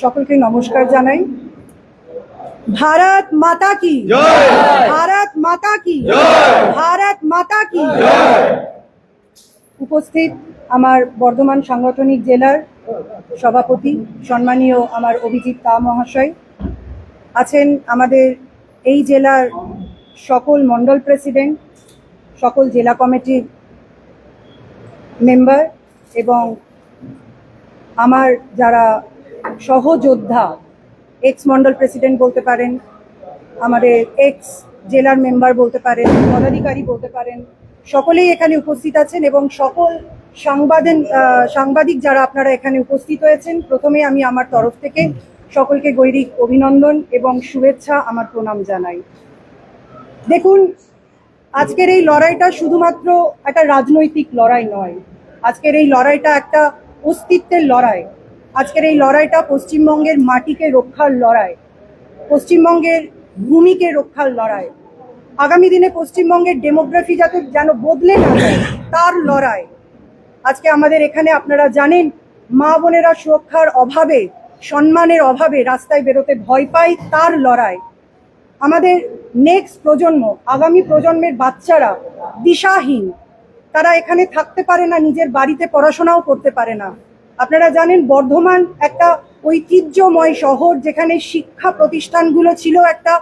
সকলকে নমস্কার জানাই। ভারত মাতা কি জয়, ভারত মাতা কি জয়, ভারত মাতা কি। জয়। উপস্থিত আমার বর্ধমান সাংগঠনিক জেলার সভাপতি সম্মানীয় আমার অভিজিৎ তা মহাশয় আছেন, আমাদের এই জেলার সকল মন্ডল প্রেসিডেন্ট, সকল জেলা কমিটির মেম্বার এবং আমার যারা সহযোদ্ধা, এক্স মন্ডল প্রেসিডেন্ট বলতে পারেন, আমাদের এক্স জেলার মেম্বার বলতে পারেন, পদাধিকারী বলতে পারেন, সকলেই এখানে উপস্থিত আছেন এবং সকল সাংবাদিক যারা আপনারা এখানে উপস্থিত হয়েছেন, প্রথমে আমি আমার তরফ থেকে সকলকে গৈরিক অভিনন্দন এবং শুভেচ্ছা, আমার প্রণাম জানাই। দেখুন, আজকের এই লড়াইটা শুধুমাত্র একটা রাজনৈতিক লড়াই নয়, আজকের এই লড়াইটা একটা অস্তিত্বের লড়াই। আজকের এই লড়াইটা পশ্চিমবঙ্গের মাটিকে রক্ষার লড়াই, পশ্চিমবঙ্গের ভূমিকে রক্ষার লড়াই, আগামী দিনে পশ্চিমবঙ্গের ডেমোগ্রাফি যাতে যেন বদলে না যায় তার লড়াই। আজকে আমাদের এখানে আপনারা জানেন, মা বোনেরা সুরক্ষার অভাবে, সম্মানের অভাবে রাস্তায় বেরোতে ভয় পায়, তার লড়াই। আমাদের নেক্সট প্রজন্ম, আগামী প্রজন্মের বাচ্চারা দিশাহীন, তারা এখানে থাকতে পারে না, নিজের বাড়িতে পড়াশোনাও করতে পারে না। আপনারা জানেন, বর্ধমান একটা ঐতিহ্যময় শহর, যেখানে শিক্ষা প্রতিষ্ঠানগুলো ছিল একটা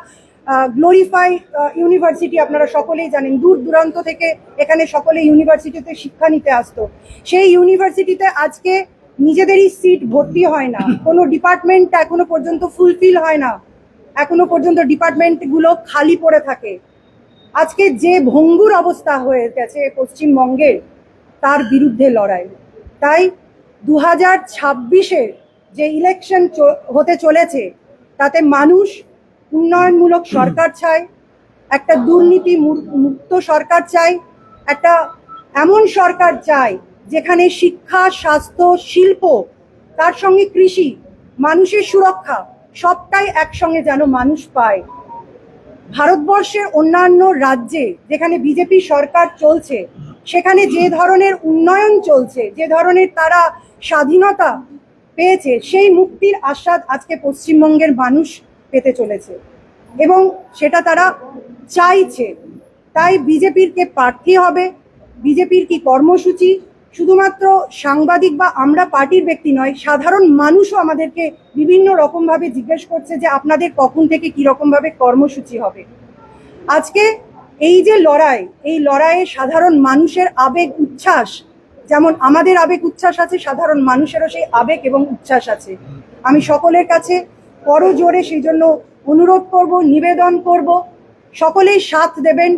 গ্লোরিফাই ইউনিভার্সিটি। আপনারা সকলেই জানেন, দূর দূরান্ত থেকে এখানে সকলে ইউনিভার্সিটিতে শিক্ষা নিতে আসতো। সেই ইউনিভার্সিটিতে আজকে নিজেদেরই সিট ভর্তি হয় না, কোনো ডিপার্টমেন্ট এখনো পর্যন্ত ফুলফিল হয় না, এখনো পর্যন্ত ডিপার্টমেন্টগুলো খালি পড়ে থাকে। আজকে যে ভঙ্গুর অবস্থা হয়ে গেছে পশ্চিমবঙ্গের, তার বিরুদ্ধে লড়াই। তাই 2026-এর যে ইলেকশন হতে চলেছে, তাতে মানুষ উন্নয়নমূলক সরকার চায়, একটা দুর্নীতি মুক্ত সরকার চায়, একটা এমন সরকার চায় যেখানে শিক্ষা, স্বাস্থ্য, শিল্প, তার সঙ্গে কৃষি, মানুষের সুরক্ষা, সবটাই একসঙ্গে যেন মানুষ পায়। ভারতবর্ষের অন্যান্য রাজ্যে যেখানে বিজেপি সরকার চলছে, সেখানে যে ধরনের উন্নয়ন চলছে, যে ধরনের তারা স্বাধীনতা পেয়েছে, সেই মুক্তির আস্বাদ আজকে পশ্চিমবঙ্গের মানুষ পেতে চলেছে এবং সেটা তারা চাইছে। তাই বিজেপির কে প্রার্থী হবে, বিজেপির কি কর্মসূচি, শুধুমাত্র সাংবাদিক বা আমরা পার্টির ব্যক্তি নয়, সাধারণ মানুষও আমাদেরকে বিভিন্ন রকমভাবে জিজ্ঞেস করছে যে আপনাদের কখন থেকে কীরকমভাবে কর্মসূচি হবে। আজকে এই যে লড়াই, এই লড়াইয়ে সাধারণ মানুষের আবেগ উচ্ছ্বাস, যেমন আমাদের আবেগ উচ্ছ্বাস আছে, সাধারণ মানুষেরও সেই আবেগ এবং উচ্ছ্বাস আছে। আমি সকলের কাছে করজোড়ে সেই জন্য অনুরোধ করব, নিবেদন করব, সকলেই সাথ দেবেন।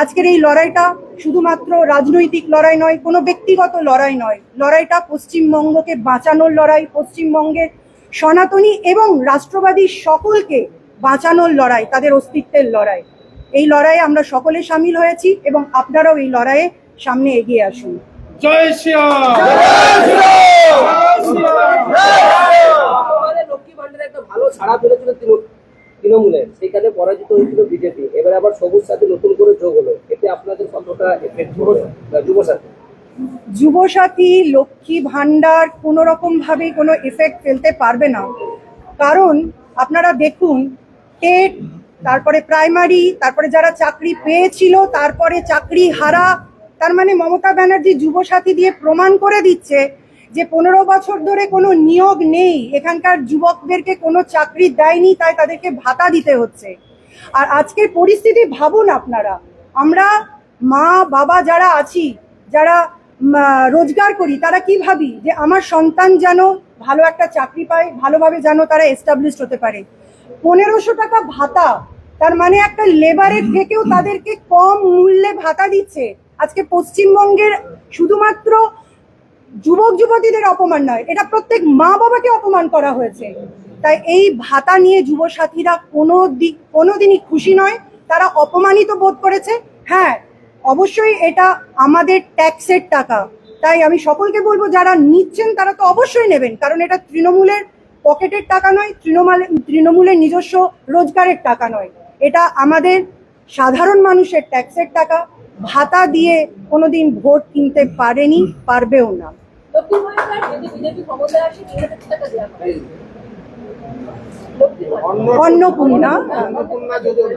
আজকের এই লড়াইটা শুধুমাত্র রাজনৈতিক লড়াই নয়, কোনো ব্যক্তিগত লড়াই নয়, লড়াইটা পশ্চিমবঙ্গকে বাঁচানোর লড়াই, পশ্চিমবঙ্গের সনাতনী এবং রাষ্ট্রবাদী সকলকে বাঁচানোর লড়াই, তাদের অস্তিত্বের লড়াই। এই লড়াইয়ে আমরা সকলে সামিল হয়েছি এবং আপনারাও এই লড়াইয়ে সামনে এগিয়ে আসুন। জয় শ্রীরাম। লক্ষ্মী ভান্ডারে একটা ভালো ছাড়া পেয়েছিল তৃণমূলের, সেখানে পরাজিত হয়েছিল বিজেপি, এবার আবার সবুজ সাথী নতুন করে যোগ হলো, এতে আপনাদের কতটা এফেক্ট হলো? যুবসাথী, লক্ষ্মী ভান্ডার কোনো রকম ভাবে কোনো এফেক্ট ফেলতে পারবে না, কারণ আপনারা দেখুন, টেট, তারপরে প্রাইমারি, তারপরে যারা চাকরি পেয়েছিল, তারপরে চাকরি হারা, তার মানে মমতা ব্যানার্জি যুবসাথী দিয়ে প্রমাণ করে দিচ্ছে যে 15 বছর ধরে কোনো নিয়োগ নেই, এখানকার যুবকদেরকে কোনো চাকরি দেয়নি, তাই তাদেরকে ভাতা দিতে হচ্ছে। আর আজকের পরিস্থিতি ভাবুন আপনারা, আমরা মা বাবা যারা আছি, যারা রোজগার করি, তারা কি ভাবি যে আমার সন্তান যেন ভালো একটা চাকরি পায়, ভালোভাবে যেন তারা এস্টাবলিশড হতে পারে। 1500 টাকা ভাতা, তার মানে একটা লেবারের থেকেও তাদেরকে কম মূল্যে ভাতা দিচ্ছে। আজকে পশ্চিমবঙ্গের শুধুমাত্র যুবক যুবতীদের অপমান নয়, এটা প্রত্যেক মা বাবাকে অপমান করা হয়েছে। তাই এই ভাতা নিয়ে যুবসাথীরা কোনোদিনই খুশি নয়, তারা অপমানিত বোধ করেছে। হ্যাঁ, অবশ্যই এটা আমাদের ট্যাক্সের টাকা, তাই আমি সকলকে বলবো যারা নিচ্ছেন তারা তো অবশ্যই নেবেন, কারণ এটা তৃণমূলের পকেটের টাকা নয়, তৃণমূলের নিজস্ব রোজগারের টাকা নয়, এটা আমাদের সাধারণ মানুষের ট্যাক্সের টাকা। ভাতা দিয়ে কোনোদিন ভোট কিনতে পারেনি, পারবেও না। তো লক্ষ্মীর ভান্ডার যদি বিজেপি ক্ষমতায় আসে 3,000 টাকা দেওয়া হয়। লক্ষ্মীর ভান্ডার অন্নপূর্ণা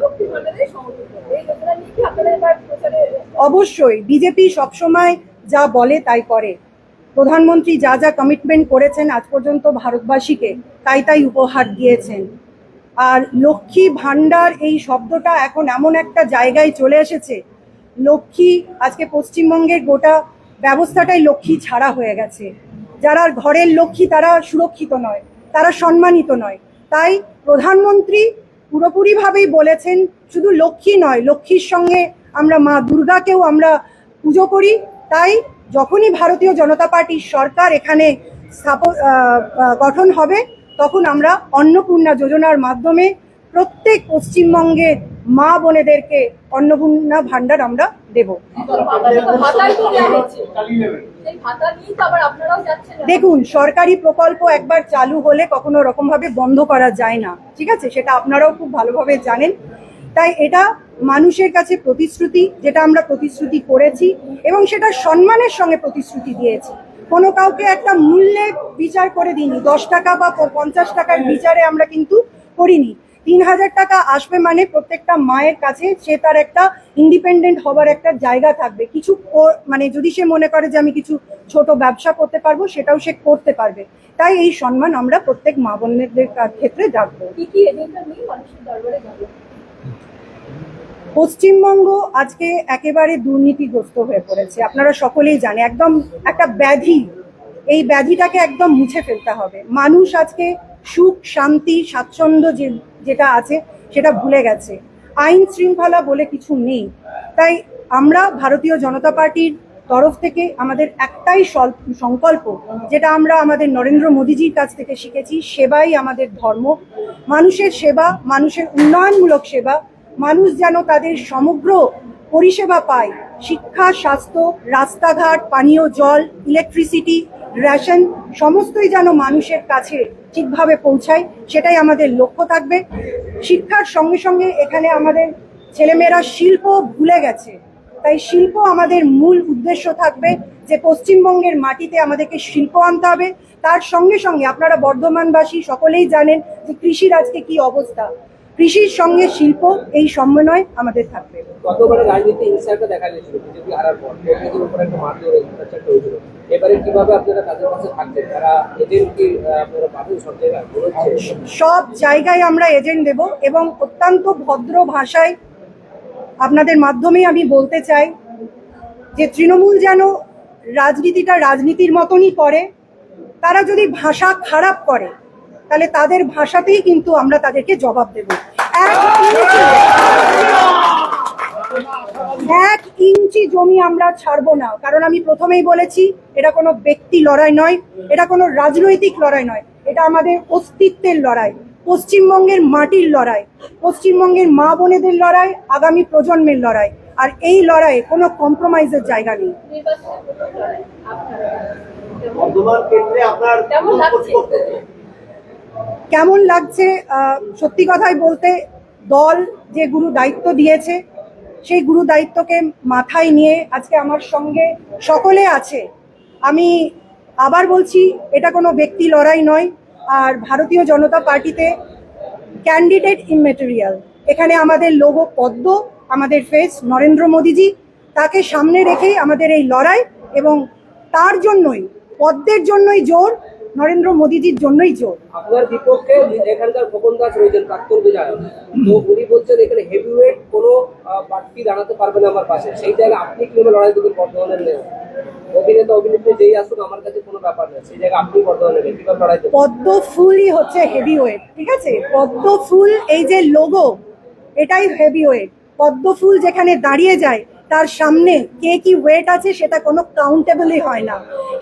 লক্ষ্মীর ভান্ডারের সমতুল্য। এই যোজনা নিয়ে কি আপনারা এবার প্রচারে অবশ্যই বিজেপি সবসময় যা বলে তাই করে। প্রধানমন্ত্রী যা যা কমিটমেন্ট করেছেন আজ পর্যন্ত ভারতবাসীকে তাই তাই উপহার দিয়েছেন। আর লক্ষ্মী ভান্ডার এই শব্দটা এখন এমন একটা জায়গায় চলে এসেছে, লক্ষ্মী আজকে পশ্চিমবঙ্গের গোটা ব্যবস্থাটাই লক্ষ্মী ছাড়া হয়ে গেছে। যারা ঘরের লক্ষ্মী তারা সুরক্ষিত নয়, তারা সম্মানিত নয়। তাই প্রধানমন্ত্রী পুরোপুরিভাবেই বলেছেন শুধু লক্ষ্মী নয়, লক্ষ্মীর সঙ্গে আমরা মা দুর্গাকেও আমরা পুজো করি। তাই যখনই ভারতীয় জনতা পার্টির সরকার এখানে গঠন হবে তখন আমরা অন্নপূর্ণা যোজনার মাধ্যমে প্রত্যেক পশ্চিমবঙ্গের মা বোনেদেরকে অন্নপূর্ণা ভান্ডার আমরা দেব। ভাতাই তো দেওয়া হচ্ছে। সেই ভাতা নিয়ে তো আবার আপনারাও যাচ্ছেন না। দেখুন, সরকারি প্রকল্প একবার চালু হলে কখনো রকম ভাবে বন্ধ করা যায় না, ঠিক আছে? সেটা আপনারাও খুব ভালোভাবে জানেন। তাই এটা মানুষের কাছে প্রতিশ্রুতি, যেটা আমরা প্রতিশ্রুতি করেছি এবং সেটা সম্মানের সঙ্গে প্রতিশ্রুতি দিয়েছি। কোনো কাউকে একটা মূল্যে বিচার করে দিইনি, 10 টাকা বা 50 টাকার বিচারে আমরা কিন্তু করিনি। 3,000 টাকা আসবে মানে প্রত্যেকটা মায়ের কাছে সে তার একটা ইন্ডিপেন্ডেন্ট হবার একটা জায়গা থাকবে। কিছু মানে যদি সে মনে করে যে আমি কিছু ছোট ব্যবসা করতে পারবো, সেটাও সে করতে পারবে। তাই এই সম্মান আমরা প্রত্যেক মা বোনদের ক্ষেত্রে রাখবো। কি কি এজেন্ডা নিয়ে মানুষের দরবারে যাবে? পশ্চিমবঙ্গ আজকে একেবারে দুর্নীতিগ্রস্ত হয়ে পড়েছে, আপনারা সকলেই জানেন। একদম একটা ব্যাধি, এই ব্যাধিটাকে একদম মুছে ফেলতে হবে। মানুষ আজকে সুখ শান্তি স্বাচ্ছন্দ্য যেটা আছে সেটা ভুলে গেছে, আইন শৃঙ্খলা বলে কিছু নেই। তাই আমরা ভারতীয় জনতা পার্টির তরফ থেকে আমাদের একটাই সংকল্প, যেটা আমরা আমাদের নরেন্দ্র মোদীজির কাছ থেকে শিখেছি, সেবাই আমাদের ধর্ম। মানুষের সেবা, মানুষের উন্নয়নমূলক সেবা, মানুষ যেন তাদের সমগ্র পরিষেবা পায়, শিক্ষা, স্বাস্থ্য, রাস্তাঘাট, পানীয় জল, ইলেকট্রিসিটি, রেশন সমস্তই যেন মানুষের কাছে ঠিকভাবে পৌঁছায়, সেটাই আমাদের লক্ষ্য থাকবে। শিক্ষার সঙ্গে সঙ্গে এখানে আমাদের ছেলেমেয়েরা শিল্প ভুলে গেছে, তাই শিল্প আমাদের মূল উদ্দেশ্য থাকবে যে পশ্চিমবঙ্গের মাটিতে আমাদেরকে শিল্প আনতে হবে। তার সঙ্গে সঙ্গে আপনারা বর্ধমানবাসী সকলেই জানেন যে কৃষির আজকে কি অবস্থা, কৃষির সঙ্গে শিল্প, এই সমন্বয় আমাদের থাকবে। গতবারে রাজনীতি হিংসাটা দেখা গেছিল বিজেপি হারার পর, কংগ্রেসের উপর একটা মারধর অত্যাচারটা হয়েছিল। এবারে কিভাবে আপনারা তাদের পাশে থাকবেন? তারা এজেন্ট কি আপনারা পাবেন সব জায়গায়? সব জায়গায় আমরা এজেন্ট দেব এবং অত্যন্ত ভদ্র ভাষায় আপনাদের মাধ্যমে আমি বলতে চাই যে তৃণমূল যেন রাজনীতিটা রাজনীতির মতনই করে। তারা যদি ভাষা খারাপ করে তাহলে তাদের ভাষাতেই কিন্তু আমরা তাদেরকে জবাব দেব। 1 ইঞ্চি জমি আমরা ছাড়বো না, কারণ আমি প্রথমেই বলেছি এটা কোনো ব্যক্তি লড়াই নয়, এটা কোনো রাজনৈতিক লড়াই নয়, এটা আমাদের অস্তিত্বের লড়াই, পশ্চিমবঙ্গের মাটির লড়াই, পশ্চিমবঙ্গের মা বোনেদের লড়াই, আগামী প্রজন্মের লড়াই। আর এই লড়াইয়ে কোনো কম্প্রোমাইজের জায়গা নেই। কেমন লাগছে? সত্যি কথাই বলতে, দল যে গুরু দায়িত্ব দিয়েছে সেই গুরু দায়িত্বকে মাথায় নিয়ে আজকে আমার সঙ্গে সকলে আছে। আমি আবার বলছি, এটা কোনো ব্যক্তি লড়াই নয়। আর ভারতীয় জনতা পার্টিতে ক্যান্ডিডেট ইমমেটেরিয়াল, এখানে আমাদের লোগো পদ্ম, আমাদের ফেস নরেন্দ্র মোদীজি, তাকে সামনে রেখেই আমাদের এই লড়াই। এবং তার জন্যই, পদ্মের জন্যই জোর, নরেন্দ্র মোদীজির জন্যই জোর। আপনার বিপক্ষে এখানকার খোকন দাস রয়েছেন, প্রাক্তন বিধায়ক, তো উনি বলছেন এখানে হেভিওয়েট কোনো প্রার্থী দাঁড়াতে পারবে না আমার পাশে। সেই জায়গায় আপনি কিভাবে লড়াই দেবেন? বর্ধমানের অভিনেতা অভিনেত্রী যেই আসুক আমার কাছে কোনো ব্যাপার নেই, সেই জায়গায় আপনি বর্ধমানে কিভাবে লড়াই দেবেন? পদ্ম ফুলই হচ্ছে হেভিওয়েট, ঠিক আছে? পদ্ম ফুল, এই যে লোগো, এটাই হেভিওয়েট। পদ্ম ফুল যেখানে দাঁড়িয়ে যায় তার সামনে কে কি ওয়েট আছে সেটা কোনো কাউন্টেবলই হয় না,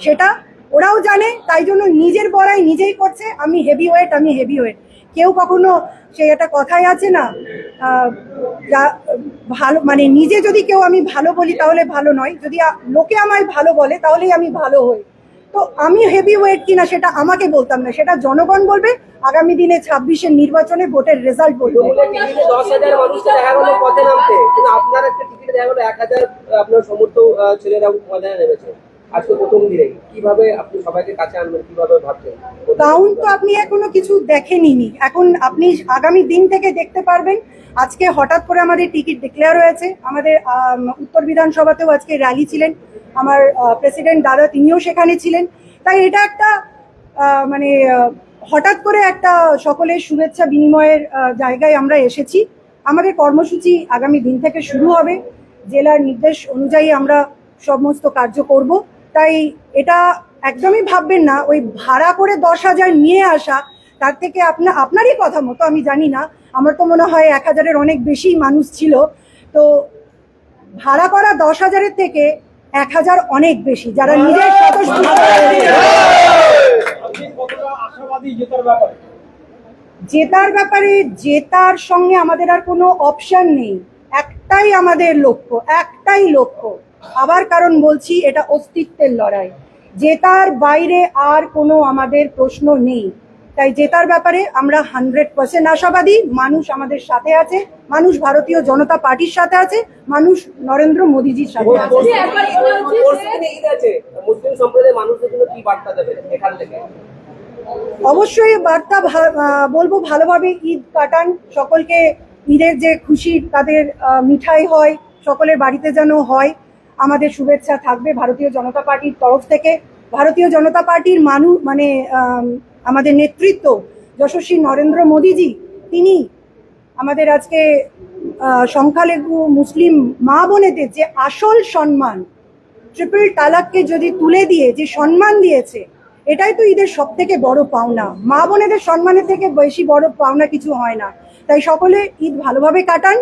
সেটা ওরাও জানে। তাই জন্য নিজের বড়াই নিজেই করছে, আমি হেভিওয়েট, আমি হেভিওয়েট। কেউ কখনো, সে একটা কথাই আছে না, ভালো মানে নিজে যদি কেউ আমি ভালো বলি তাহলে ভালো নয়, যদি লোকে আমায় ভালো বলে তাহলেই আমি ভালো হই। তো আমি হেভিওয়েট কিনা সেটা আমাকে বলতাম না, সেটা জনগণ বলবে। আগামী দিনে 26-এর নির্বাচনে ভোটের রেজাল্ট বলবে। 10,000 মানুষকে দেখা গেল পথে নামতে, কিন্তু আপনার একটা টিকিটে দেখা গেল 1,000 আপনার সমর্থক ছেলেরা ময়দানে নেমেছে। আজকে প্রথম দিনে কিভাবে আপনি সবাইকে কাছে আনবেন, কিভাবে ভাবছেন? কাউন্ট তো আপনি এখনো কিছু দেখেননি, এখন আপনি আগামী দিন থেকে দেখতে পারবেন। আজকে হঠাৎ করে আমাদের টিকিট ডিক্লেয়ার হয়েছে, আমাদের উত্তর বিধানসভাতেও আজকে র্যালি ছিলেন, আমার প্রেসিডেন্ট দাদা তিনিও সেখানে ছিলেন। তাই এটা একটা হঠাৎ করে একটা সকলের শুভেচ্ছা বিনিময়ের জায়গায় আমরা এসেছি। আমাদের কর্মসূচি আগামী দিন থেকে শুরু হবে, জেলার নির্দেশ অনুযায়ী আমরা সমস্ত কার্য করব। তাই এটা একদমই ভাববেন না ওই ভাড়া করে 10,000 নিয়ে আসা, তার থেকে আপনারই কথা মতো, আমি জানি না, আমার তো মনে হয় 1,000-এর অনেক বেশি মানুষ ছিল। তো ভাড়া করা 10,000-এর থেকে 1,000 অনেক বেশি, যারা নিজের জেতার ব্যাপারে জেতার সঙ্গে আমাদের আর কোনো অপশন নেই। একটাই আমাদের লক্ষ্য, একটাই লক্ষ্য। আবার কারণ বলছি, এটা অস্তিত্বের লড়াই, জেতার বাইরে আর কোনো আমাদের প্রশ্ন নেই। তাই জেতার ব্যাপারে আমরা 100% আশাবাদী। মানুষ আমাদের সাথে আছে, মানুষ ভারতীয় জনতা পার্টির সাথে আছে, মানুষ নরেন্দ্র মোদীজির সাথে আছে। ঈদ আছে, মুসলিম সম্প্রদায়ের মানুষদের জন্য কি বার্তা দেবেন এখান থেকে? অবশ্যই বার্তা বলবো, ভালোভাবে ঈদ কাটান, সকলকে ঈদের যে খুশি তাদের মিঠাই হয়, সকলের বাড়িতে যেন হয়, আমাদের শুভেচ্ছা থাকবে ভারতীয় জনতা পার্টির তরফ থেকে। ভারতীয় জনতা পার্টির আমাদের নেতৃত্ব যশস্বী নরেন্দ্র মোদীজি, তিনি আমাদের আজকে সংখ্যালঘু মুসলিম মা বোনেদের যে আসল সম্মান, ট্রিপল তালাককে যদি তুলে দিয়ে যে সম্মান দিয়েছে, এটাই তো ঈদের সব থেকে বড় পাওনা। মা বোনেদের সম্মানের থেকে বেশি বড় পাওনা কিছু হয় না। তাই সকলে ঈদ ভালোভাবে কাটান,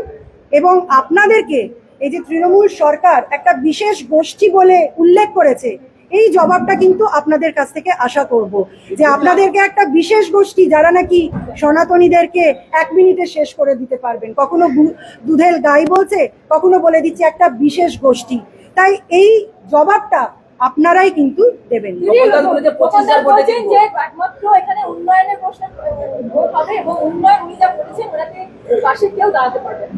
এবং আপনাদেরকে এই যে তৃণমূল সরকার একটা বিশেষ গোষ্ঠী বলে উল্লেখ করেছে, এই জবাবটা কিন্তু আপনাদের কাছ থেকে আশা করব, যে আপনাদেরকে একটা বিশেষ গোষ্ঠী যারা নাকি সনাতনীদেরকে 1 মিনিটে শেষ করে দিতে পারবেন, কখনো দুধের গাই বলছে, কখনো বলে দিচ্ছে একটা বিশেষ গোষ্ঠী। তাই এই জবাবটা আপনারাই কিন্তু দেবেন। বলছেন যে একমাত্র এখানে উন্নয়নের প্রশ্ন ভোট হবে, এবং উন্নয়ন উনি যা বলেছেন ওনাকে পাশে কেউ দাঁড়াতে পারবে না।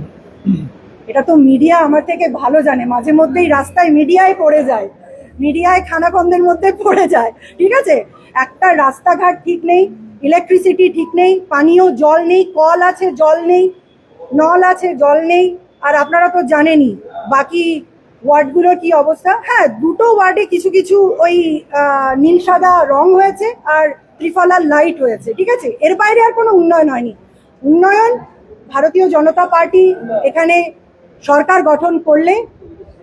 এটা তো মিডিয়া আমার থেকে ভালো জানে, মাঝে মধ্যেই রাস্তায় মিডিয়ায় পড়ে যায়, মিডিয়ায় খানাখন্দের মধ্যে পড়ে যায়, ঠিক আছে? একটা রাস্তাঘাট ঠিক নেই, ইলেকট্রিসিটি ঠিক নেই, পানীয় জল নেই, কল আছে জল নেই, নল আছে জল নেই। আর আপনারা তো জানেনই বাকি ওয়ার্ডগুলোর কি অবস্থা। হ্যাঁ, 2টো ওয়ার্ডে কিছু কিছু ওই নীল সাদা রং হয়েছে আর ত্রিফলার লাইট হয়েছে, ঠিক আছে? এর বাইরে আর কোনো উন্নয়ন হয়নি। উন্নয়ন ভারতীয় জনতা পার্টি এখানে সরকার গঠন করলে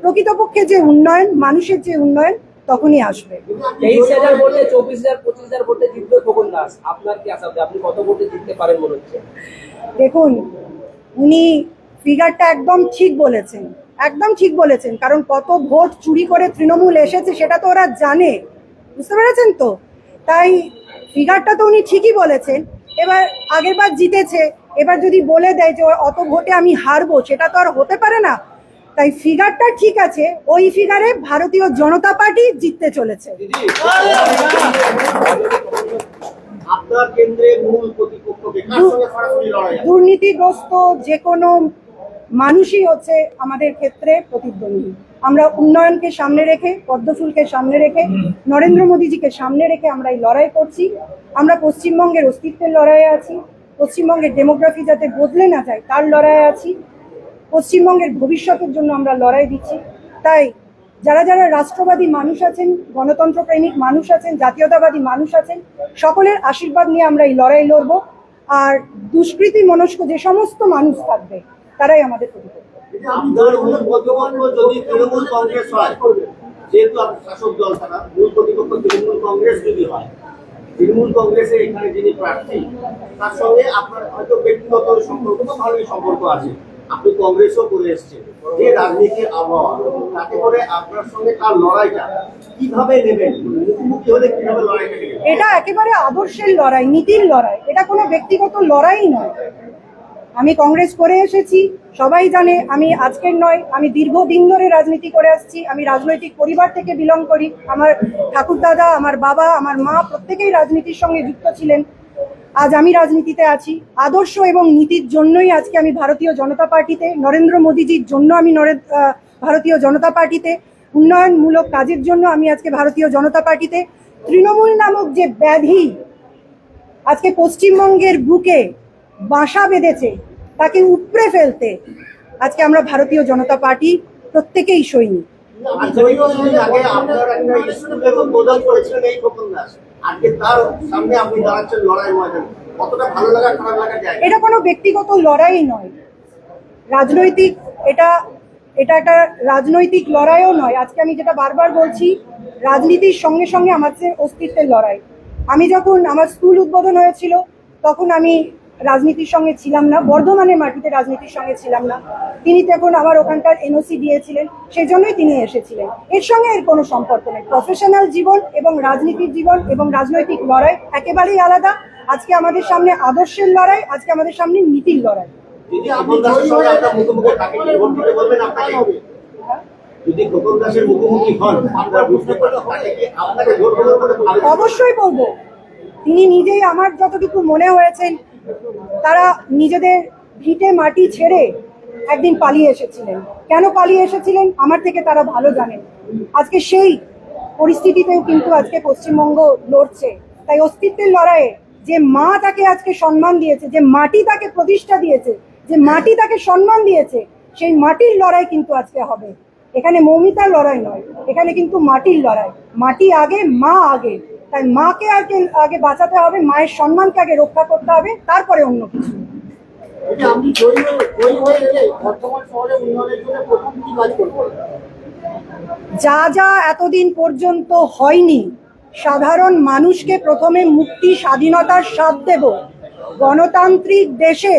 প্রকৃতপক্ষে যে উন্নয়ন, মানুষের যে উন্নয়ন, তখনই আসবে। 23,000 ভোটে 24,000 25,000 ভোটে জিতবে খোকন দাস, আপনার কি আশা? আপনি কত ভোটে জিততে পারেন মনে হচ্ছে? দেখুন, উনি ফিগারটা একদম ঠিক বলেছেন, একদম ঠিক বলেছেন, কারণ কত ভোট চুরি করে তৃণমূল এসেছে সেটা তো ওরা জানে, বুঝতে পেরেছেন তো? তাই ফিগারটা তো উনি ঠিকই বলেছেন। এবার আগেরবার জিতেছে, এবার যদি বলে দেয় যে অত ভোটে আমি হারবো, সেটা তো আর হতে পারে না। তাই ফিগারটা ঠিক আছে, ওই ফিগারে ভারতীয় জনতা পার্টি জিততে চলেছে। আপনার কেন্দ্রে মূল প্রতিপক্ষ কার সঙ্গে সরাসরি লড়াই? দুর্নীতিগ্রস্ত যে কোনো মানুষই হচ্ছে আমাদের ক্ষেত্রে প্রতিদ্বন্দ্বী। আমরা উন্নয়নকে সামনে রেখে, পদ্মফুলকে সামনে রেখে, নরেন্দ্র মোদীজিকে সামনে রেখে আমরা এই লড়াই করছি। আমরা পশ্চিমবঙ্গের অস্তিত্বের লড়াইয়ে আছি, পশ্চিমবঙ্গের ডেমোগ্রাফি যাতে বদলে না যায় তার লড়াইয়ে আছি, পশ্চিমবঙ্গের ভবিষ্যতের জন্য আমরা লড়াই দিচ্ছি। তাই যারা যারা রাষ্ট্রবাদী মানুষ আছেন, গণতন্ত্র প্রেমিক মানুষ আছেন, জাতীয়তাবাদী মানুষ আছেন, সকলের আশীর্বাদ নিয়ে আমরা এই লড়াই লড়ব। আর দুষ্কৃতী মনস্ক যে সমস্ত মানুষ থাকবে, তারাই আমাদের প্রতিপক্ষ। আপনার মূল প্রতিপক্ষ যদি তৃণমূল কংগ্রেস হয়, যেহেতু আপনার শাসক দল, তারা মূল প্রতিপক্ষ তৃণমূল কংগ্রেস যদি হয়, তৃণমূল কংগ্রেসের এখানে যিনি প্রার্থী, তার সঙ্গে আপনার হয়তো ব্যক্তিগত সম্পর্ক বা ভালোই সম্পর্ক আছে, আপনি কংগ্রেসও করে এসছেন, যে রাজনীতির আবহাওয়া, তাতে করে আপনার সঙ্গে তার লড়াইটা কিভাবে নেবেন, মুখোমুখি হলে কিভাবে লড়াইটা নেবেন? এটা একেবারে আদর্শের লড়াই, নীতির লড়াই, এটা কোনো ব্যক্তিগত লড়াই নয়। আমি কংগ্রেস করে এসেছি, সবাই জানে, আমি আজকের নয়, আমি দীর্ঘদিন ধরে রাজনীতি করে আসছি। আমি রাজনৈতিক পরিবার থেকে বিলং করি, আমার ঠাকুরদাদা, আমার বাবা, আমার মা প্রত্যেকেই রাজনীতির সঙ্গে যুক্ত ছিলেন। আজ আমি রাজনীতিতে আছি, আদর্শ এবং নীতির জন্যই আজকে আমি ভারতীয় জনতা পার্টিতে, নরেন্দ্র মোদীজির জন্য আমি ভারতীয় জনতা পার্টিতে। উন্নয়নমূলক কাজের জন্য আমি আজকে ভারতীয় জনতা পার্টিতে, তৃণমূল নামক যে ব্যাধি আজকে পশ্চিমবঙ্গের বুকে বাসা বেঁধেছে তাকে উপড়ে ফেলতে আজকে আমরা ভারতীয় জনতা পার্টি প্রত্যেকেই সৈনিক। আজকে কিছুদিন আগে আপনার একটা স্কুলের উদ্বোধন করেছিলেন এই খোকন দাস, আজকে তার সামনে আপনি দাঁড়াচ্ছেন লড়াই ময়দানে, কতটা ভালো লাগা খারাপ লাগা যায়? এটা কোনো ব্যক্তিগত লড়াই নয়, রাজনৈতিক এটা একটা রাজনৈতিক লড়াইও নয়। আজকে আমি যেটা বারবার বলছি, রাজনীতির সঙ্গে সঙ্গে আমাদের অস্তিত্বের লড়াই। আমি যখন আমার স্কুল উদ্বোধন হয়েছিল তখন আমি রাজনীতির সঙ্গে ছিলাম না, বর্ধমানের মাটিতে রাজনীতির সঙ্গে ছিলাম না। তিনি তখন আমার ওখানকার এনওসি দিয়েছিলেন, সেই জন্যই তিনি এসেছিলেন। এর সঙ্গে এর কোনো সম্পর্ক নেই। প্রফেশনাল জীবন এবং রাজনীতির জীবন এবং রাজনৈতিক লড়াই একেবারেই আলাদা। আজকে আমাদের সামনে আদর্শের লড়াই, আজকে আমাদের সামনে নীতির লড়াই। যদি খোকন দাসের সঙ্গে আপনার মুখোমুখি থাকে, ভোট দিতে বলবেন আপনাকে? যদি খোকন দাসের মুখোমুখি হন, আপনারা বুঝতে পারবেন তাকে কি আপনাকে ভোট দেবেন? অবশ্যই বলবো। তিনি নিজেই আমার যতটুকু মনে হয়েছেন তারা নিজেদের ভিটে মাটি ছেড়ে একদিন পালিয়ে এসেছিলেন। কেন পালিয়ে এসেছিলেন আমার থেকে তারা ভালো জানেন। আজকে সেই পরিস্থিতিতেও কিন্তু আজকে পশ্চিমবঙ্গ লড়ছে। তাই অস্তিত্বের লড়াইয়ে যে মা তাকে আজকে সম্মান দিয়েছে, যে মাটি তাকে প্রতিষ্ঠা দিয়েছে, যে মাটি তাকে সম্মান দিয়েছে, সেই মাটির লড়াই কিন্তু আজকে হবে। এখানে মৌমিতার লড়াই নয়, এখানে কিন্তু মাটির লড়াই। মাটি আগে, মা আগে। তাই মাকে আগে বাঁচাতে হবে, মায়ের সম্মানকে আগে রক্ষা করতে হবে, তারপরে অন্য কিছু। আপনি জয়ী হয়ে গেলে বর্তমান শহরে উন্নয়নের জন্য প্রথম কি কাজ করবেন? যা যা এতদিন পর্যন্ত হয়নি, সাধারণ মানুষকে প্রথমে মুক্তি স্বাধীনতার স্বাদ দেব। গণতান্ত্রিক দেশে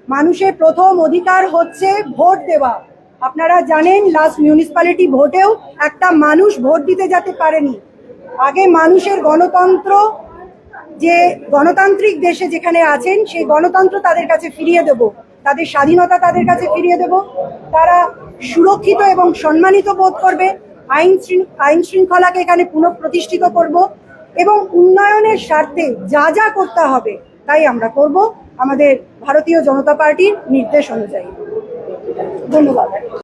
মানুষের প্রথম অধিকার হচ্ছে ভোট দেওয়া। আপনারা জানেন লাস্ট মিউনিসিপ্যালিটি ভোটেও একটা মানুষ ভোট দিতে যেতে পারেনি। আগে মানুষের গণতন্ত্র, যে গণতান্ত্রিক দেশে যেখানে আছেন সেই গণতন্ত্র তাদের কাছে ফিরিয়ে দেব, তাদের স্বাধীনতা তাদের কাছে ফিরিয়ে দেব। তারা সুরক্ষিত এবং সম্মানিত বোধ করবে। আইন শৃঙ্খলাকে এখানে পুনঃপ্রতিষ্ঠিত করব এবং উন্নয়নের স্বার্থে যা যা করতে হবে তাই আমরা করব আমাদের ভারতীয় জনতা পার্টির নির্দেশ অনুযায়ী। ধন্যবাদ।